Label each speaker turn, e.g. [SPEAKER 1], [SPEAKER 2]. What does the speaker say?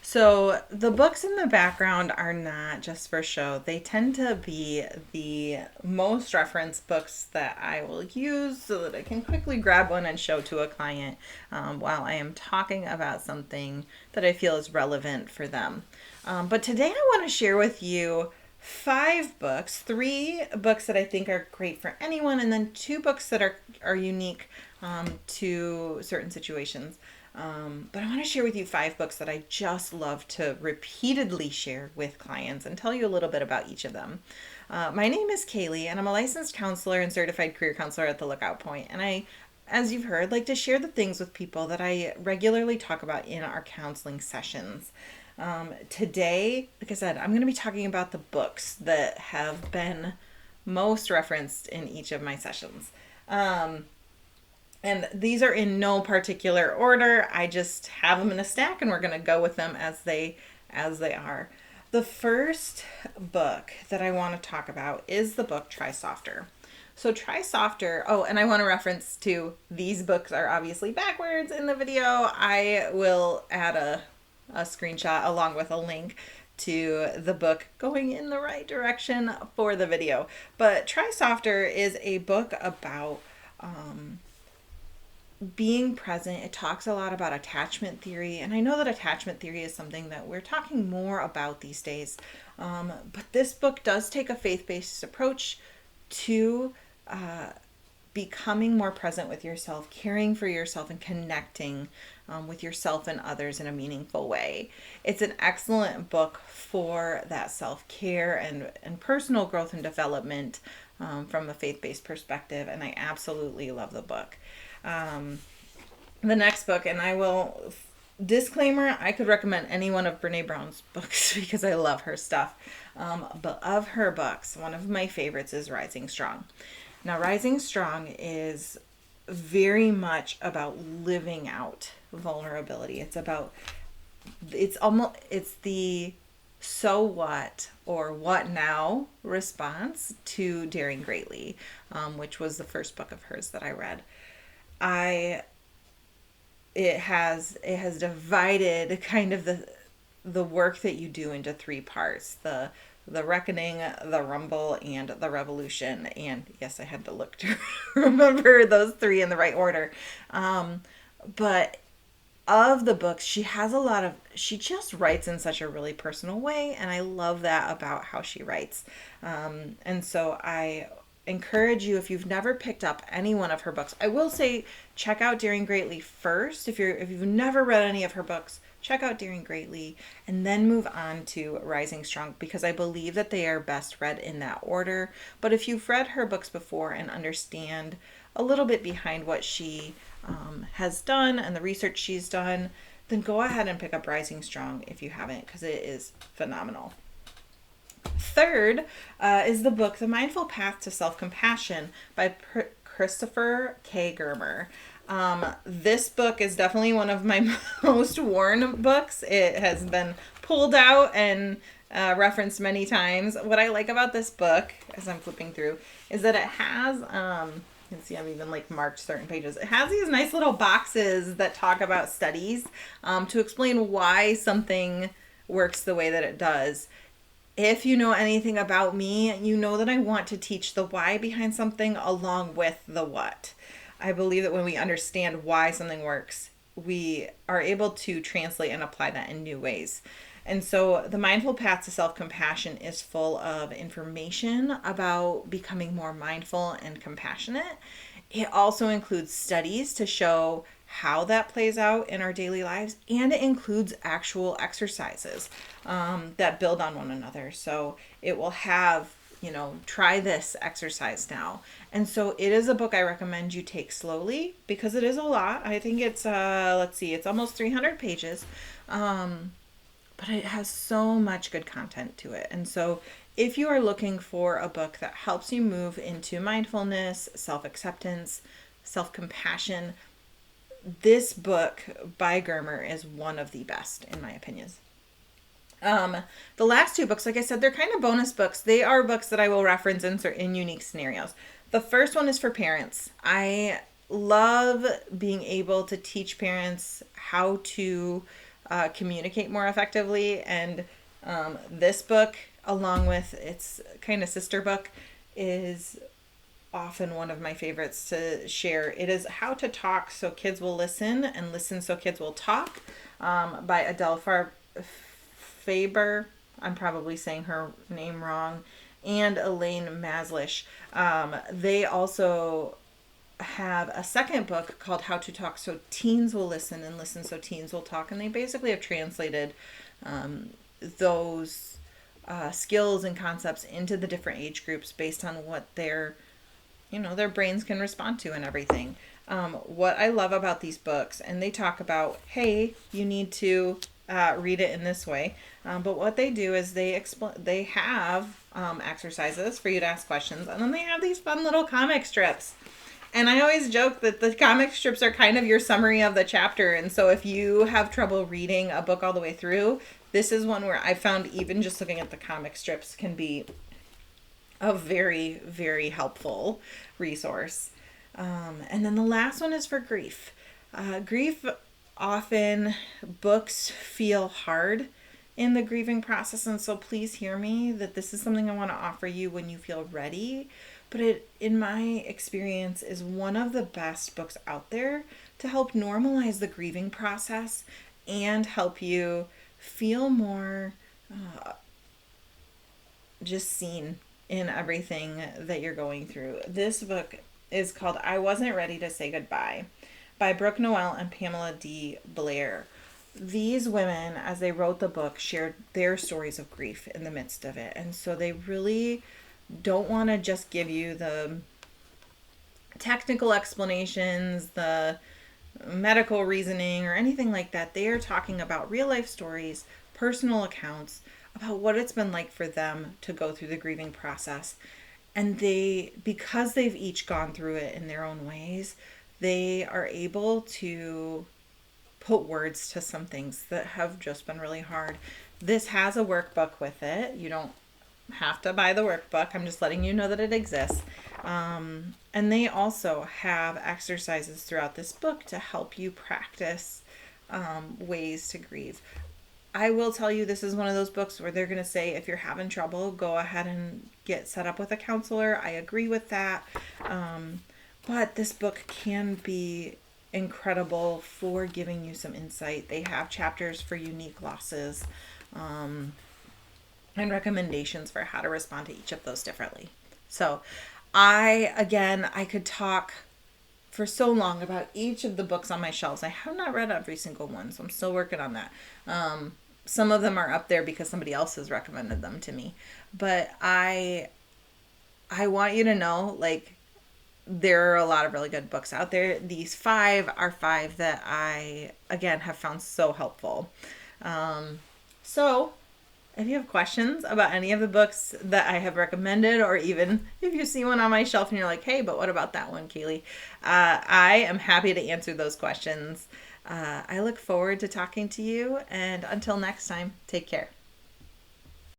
[SPEAKER 1] So the books in the background are not just for show. They tend to be the most referenced books that I will use so that I can quickly grab one and show to a client while I am talking about something that I feel is relevant for them. But today I want to share with you five books, three books that I think are great for anyone, and then two books that are unique to certain situations. But I want to share with you five books that I just love to repeatedly share with clients and tell you a little bit about each of them. My name is Kaylee, and I'm a licensed counselor and certified career counselor at the Lookout Point. And I, as you've heard, like to share the things with people that I regularly talk about in our counseling sessions. Today, like I said, I'm going to be talking about the books that have been most referenced in each of my sessions. And these are in no particular order. I just have them in a stack and we're going to go with them as they are. The first book that I want to talk about is the book Try Softer. So Try Softer. Oh, and I want to reference to these books are obviously backwards in the video. I will add a screenshot along with a link to the book going in the right direction for the video. But Try Softer is a book about being present. It talks a lot about attachment theory, and I know that attachment theory is something that we're talking more about these days, but this book does take a faith-based approach to becoming more present with yourself, caring for yourself, and connecting with yourself and others in a meaningful way. It's an excellent book for that self-care and personal growth and development from a faith-based perspective, and I absolutely love the book. The next book, and I will disclaimer, I could recommend any one of Brene Brown's books because I love her stuff. But of her books, one of my favorites is Rising Strong. Now, Rising Strong is very much about living out vulnerability. It's the so what or what now response to Daring Greatly, which was the first book of hers that I read. It has divided kind of the work that you do into three parts: the reckoning, the rumble, and the revolution. And yes, I had to look to remember those three in the right order. But of the books, she just writes in such a really personal way, and I love that about how she writes. And so I encourage you, if you've never picked up any one of her books, I will say check out Daring Greatly first. If you've never read any of her books, check out Daring Greatly and then move on to Rising Strong, because I believe that they are best read in that order. But if you've read her books before and understand a little bit behind what she has done and the research she's done, then go ahead and pick up Rising Strong if you haven't, because it is phenomenal. Third is the book The Mindful Path to Self-Compassion by Christopher K. Germer. This book is definitely one of my most worn books. It has been pulled out and referenced many times. What I like about this book, as I'm flipping through, is that it has, you can see I've even like marked certain pages. It has these nice little boxes that talk about studies to explain why something works the way that it does. If you know anything about me, you know that I want to teach the why behind something along with the what. I believe that when we understand why something works, we are able to translate and apply that in new ways. And so the Mindful Path to Self-Compassion is full of information about becoming more mindful and compassionate. It also includes studies to show how that plays out in our daily lives, and it includes actual exercises that build on one another. So it will have, try this exercise now. And so it is a book I recommend you take slowly because it is a lot. I think it's, it's almost 300 pages. But it has so much good content to it. And so if you are looking for a book that helps you move into mindfulness, self-acceptance, self-compassion, this book by Germer is one of the best, in my opinion. The last two books, like I said, they're kind of bonus books. They are books that I will reference in unique scenarios. The first one is for parents. I love being able to teach parents how to communicate more effectively. And this book, along with its kind of sister book, is often one of my favorites to share. It is How to Talk So Kids Will Listen and Listen So Kids Will Talk, by Adele Faber. I'm probably saying her name wrong. And Elaine Maslish. They also have a second book called How to Talk So Teens Will Listen and Listen So Teens Will Talk. And they basically have translated those skills and concepts into the different age groups based on what their brains can respond to and everything. What I love about these books, and they talk about, hey, you need to read it in this way. But what they do is they have exercises for you to ask questions, and then they have these fun little comic strips. And I always joke that the comic strips are kind of your summary of the chapter. And so if you have trouble reading a book all the way through, this is one where I found even just looking at the comic strips can be a very, very helpful resource. And then the last one is for grief. Grief, often books feel hard in the grieving process. And so please hear me that this is something I want to offer you when you feel ready. But it, in my experience, is one of the best books out there to help normalize the grieving process and help you feel more just seen in everything that you're going through. This book is called I Wasn't Ready to Say Goodbye by Brooke Noel and Pamela D. Blair. These women, as they wrote the book, shared their stories of grief in the midst of it. And so they really don't want to just give you the technical explanations, the medical reasoning, or anything like that. They are talking about real life stories, personal accounts about what it's been like for them to go through the grieving process. And because they've each gone through it in their own ways, they are able to put words to some things that have just been really hard. This has a workbook with it. You don't have to buy the workbook. I'm just letting you know that it exists. And they also have exercises throughout this book to help you practice ways to grieve. I will tell you, this is one of those books where they're going to say, if you're having trouble, go ahead and get set up with a counselor. I agree with that. But this book can be incredible for giving you some insight. They have chapters for unique losses, and recommendations for how to respond to each of those differently. So I could talk for so long about each of the books on my shelves. I have not read every single one, so I'm still working on that. Some of them are up there because somebody else has recommended them to me. But I want you to know, like, there are a lot of really good books out there. These 5 are 5 that I, again, have found so helpful. So if you have questions about any of the books that I have recommended, or even if you see one on my shelf and you're like, hey, but what about that one, Kaylee? I am happy to answer those questions. I look forward to talking to you, and until next time, take care.